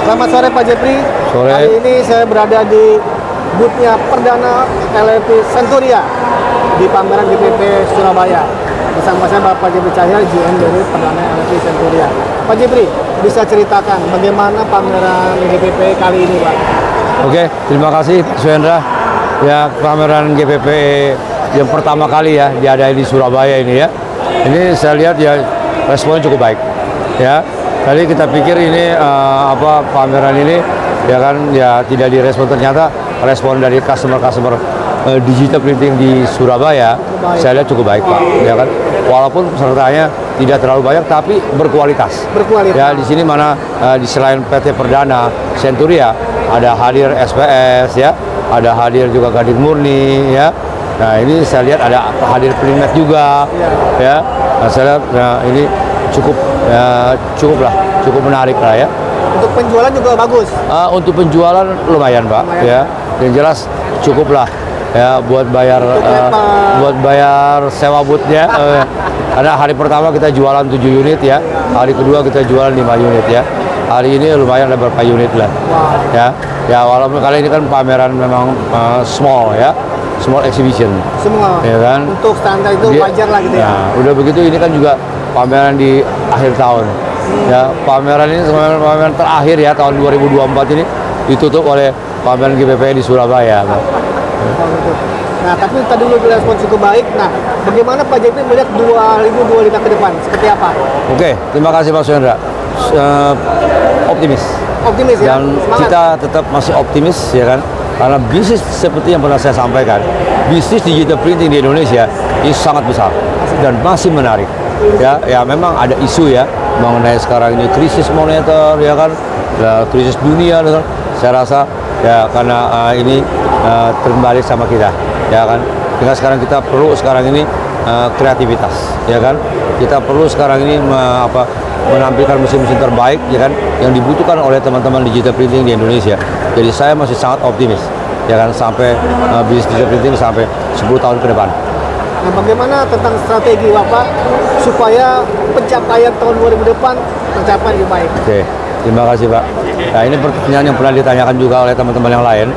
Selamat sore Pak Jepri. Sore. Hari ini saya berada di boothnya Perdana LRT Centuria di pameran GPP Surabaya. Bersama saya Bapak Jepri Cahya, GM dari Perdana LRT Centuria. Pak Jepri, bisa ceritakan bagaimana pameran GPP kali ini, Pak? Oke, terima kasih Pak Suhendra. Ya, pameran GPP yang pertama kali ya diadain di Surabaya ini ya. Ini saya lihat ya responnya cukup baik. Ya, tadi kita pikir ini pameran ini ya kan ya tidak direspon, ternyata respon dari customer digital printing di Surabaya saya lihat cukup baik Pak. Ya kan, walaupun pesertanya tidak terlalu banyak tapi berkualitas. Ya, di sini mana di selain PT Perdana Centuria ada hadir SPS ya, ada hadir juga Gading Murni ya. Nah, ini saya lihat ada hadir Primet juga ya. Nah, saya lihat ini cukup menarik lah ya. Untuk penjualan juga bagus. Untuk penjualan lumayan Pak ya. Yang jelas cukup lah ya buat bayar sewa boothnya. Karena hari pertama kita jualan 7 unit ya, hari kedua kita jualan 5 unit ya. Hari ini lumayan ada berapa unit lah. Ya, walaupun kali ini kan pameran memang small ya, small exhibition. Semua. Ya kan? Untuk standar itu wajar lah gitu ya. Nah, udah begitu ini kan juga pameran di akhir tahun. Ya, pameran ini pameran terakhir ya tahun 2024 ini ditutup oleh pameran GPP di Surabaya. Nah, tapi tadi lu respon cukup baik. Nah, bagaimana Pak Jepri melihat 2025 ke depan? Seperti apa? Oke, terima kasih Pak Suhendra. Optimis ya? Dan Semangat. kita tetap masih optimis ya kan, karena bisnis seperti yang pernah saya sampaikan, bisnis digital printing di Indonesia ini sangat besar dan masih menarik ya. Ya memang ada isu ya mengenai sekarang ini krisis moneter ya kan, krisis dunia gitu. Saya rasa ya karena ini terbalik sama kita ya kan. Dengan sekarang kita perlu sekarang ini kreativitas ya kan, kita perlu sekarang ini menampilkan mesin-mesin terbaik ya kan yang dibutuhkan oleh teman-teman digital printing di Indonesia. Jadi saya masih sangat optimis ya kan sampai bisnis digital printing sampai 10 tahun ke depan. Nah, bagaimana tentang strategi Bapak supaya pencapaian tahun 2000 depan tercapai lebih baik? Oke, terima kasih Pak. Nah, ini pertanyaan yang pernah ditanyakan juga oleh teman-teman yang lain.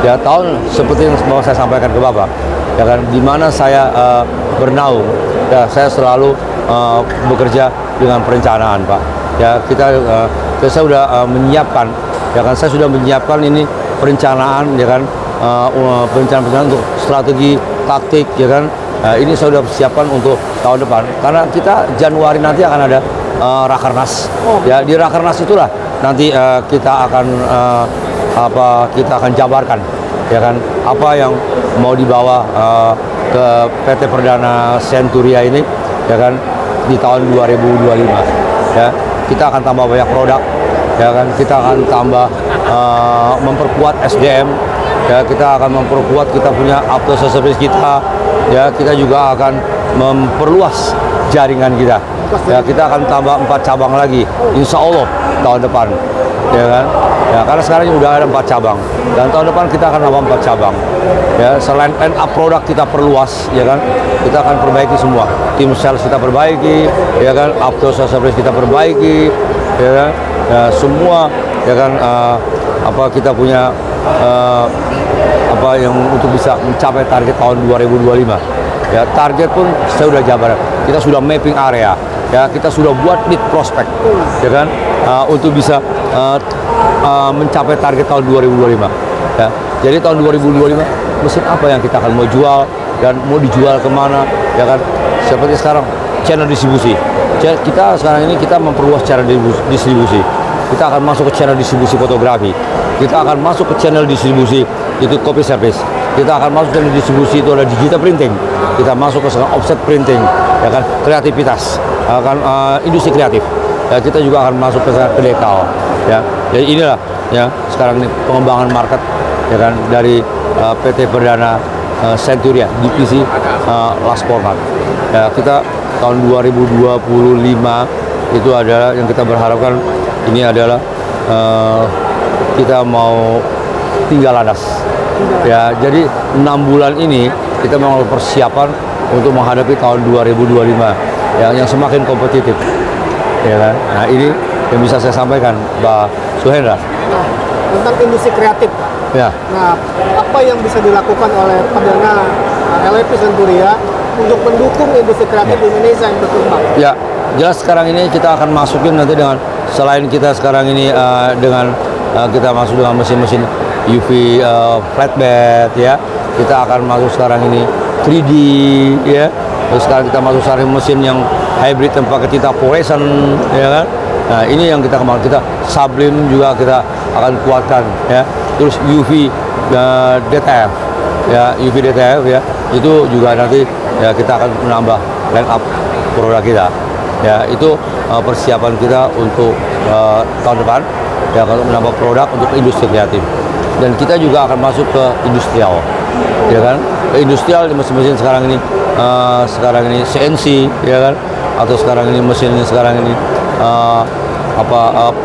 Ya, tahun seperti yang mau saya sampaikan ke Bapak, ya kan, di mana saya bernaung, ya saya selalu bekerja dengan perencanaan Pak. Ya saya sudah menyiapkan, ya kan, saya sudah menyiapkan ini perencanaan, ya kan, perencanaan untuk strategi taktik, ya kan. Ini saya sudah siapkan untuk tahun depan, karena kita Januari nanti akan ada Rakernas. Ya, di Rakernas itulah nanti kita akan jabarkan, ya kan, apa yang mau dibawa ke PT Perdana Centuria ini, ya kan, di tahun 2025. Ya, kita akan tambah banyak produk, ya kan, kita akan tambah memperkuat SDM, ya, kita akan memperkuat kita punya after service kita, ya, kita juga akan memperluas jaringan kita. Ya, kita akan tambah 4 cabang lagi, insya Allah tahun depan, ya kan. Ya, karena sekarang sudah ada 4 cabang, dan tahun depan kita akan tambah 4 cabang. Ya, selain end up produk kita perluas, ya kan, kita akan perbaiki semua. Tim sales kita perbaiki, ya kan, after service kita perbaiki, ya kan, ya, semua, ya kan, kita punya yang untuk bisa mencapai target tahun 2025. Ya, target pun saya sudah jabarkan, kita sudah mapping area, ya, kita sudah buat lead prospect, ya kan, untuk bisa mencapai target tahun 2025. Ya, jadi tahun 2025 mesin apa yang kita akan mau jual dan mau dijual kemana, ya kan, seperti sekarang channel distribusi. Kita sekarang ini kita memperluas channel distribusi. Kita akan masuk ke channel distribusi fotografi. Kita akan masuk ke channel distribusi itu copy service. Kita akan masuk ke channel distribusi itu ada digital printing. Kita masuk ke offset printing, ya kan, kreativitas, akan industri kreatif. Ya, kita juga akan masuk ke dekal. Ya, jadi inilah ya sekarang ini pengembangan market, ya kan, dari PT Perdana Centuria divisi last format. Ya, kita tahun 2025 itu adalah yang kita berharapkan, ini adalah kita mau tinggal landas. Ya, jadi 6 bulan ini kita mau persiapan untuk menghadapi tahun 2025 yang semakin kompetitif, ya kan. Nah, ini yang bisa saya sampaikan, Pak Suhendra. Nah, tentang industri kreatif. Ya. Nah, apa yang bisa dilakukan oleh Perdana LFP Centuria untuk mendukung industri kreatif di Indonesia yang berkembang? Ya, jelas sekarang ini kita akan masukin nanti dengan selain kita sekarang ini dengan kita masuk dengan mesin-mesin UV flatbed ya, kita akan masuk sekarang ini 3D ya. Terus sekarang kita masuk sekarang mesin yang hybrid tanpa kita fluorescent ya kan. Nah, ini yang kita kembangkan. Kita sublim juga kita akan kuatkan ya. Terus UV DTF ya, UV DTF ya. Itu juga nanti ya kita akan menambah line up produk kita. Ya, itu persiapan kita untuk tahun depan ya, untuk menambah produk untuk industri kreatif. Dan kita juga akan masuk ke industrial. Ya kan? Ke industrial di mesin-mesin sekarang ini CNC ya kan, atau sekarang ini mesin sekarang ini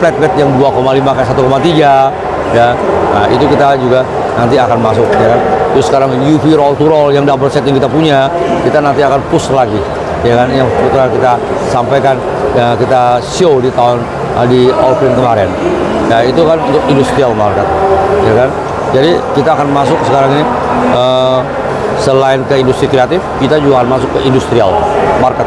flatbed yang 2,5 ke 1,3 ya. Nah, itu kita juga nanti akan masuk ya kan. Terus sekarang UV roll to roll yang double set yang kita punya, kita nanti akan push lagi ya kan, yang kita sampaikan ya, kita show di tahun di Allprint kemarin. Ya, itu kan untuk industrial market ya kan. Jadi kita akan masuk sekarang ini selain ke industri kreatif, kita juga akan masuk ke industrial market.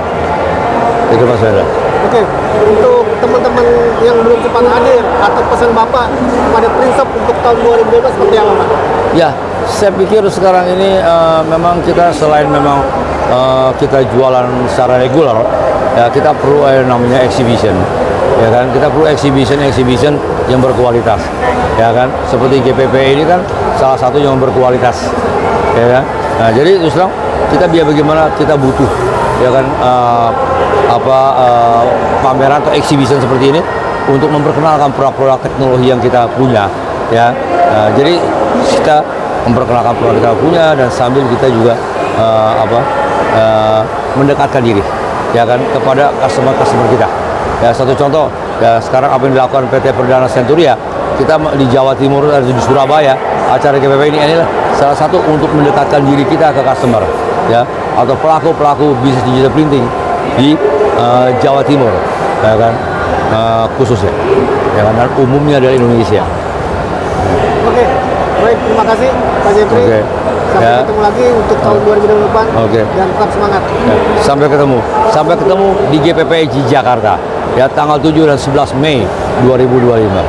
Itu Mas Wenda. Oke, untuk teman-teman yang belum sempat hadir atau pesan Bapak pada prinsip untuk tahun 2012 seperti apa, Pak? Ya, saya pikir sekarang ini memang kita selain memang kita jualan secara regular, ya kita perlu namanya exhibition. Ya kan, kita perlu exhibition yang berkualitas. Ya kan, seperti GPP ini kan salah satu yang berkualitas. Ya kan? Nah, jadi terus terang kita biar bagaimana kita butuh ya kan pameran atau exhibition seperti ini untuk memperkenalkan produk-produk teknologi yang kita punya ya. Jadi kita memperkenalkan produk kita punya dan sambil kita juga mendekatkan diri ya kan kepada customer kita. Ya, satu contoh ya, sekarang apa yang dilakukan PT Perdana Centuria, kita di Jawa Timur di Surabaya, acara GPP ini adalah salah satu untuk mendekatkan diri kita ke customer ya, atau pelaku bisnis digital printing di Jawa Timur ya kan, khususnya ya kan, dan umumnya dari Indonesia. Oke, baik, terima kasih Pak Jeffrey. Oke. Sampai Ya. ketemu lagi untuk tahun 2020 Oke. dan tetap semangat. Ya, sampai ketemu di GPPI Jakarta ya, tanggal 7 dan 11 Mei 2025.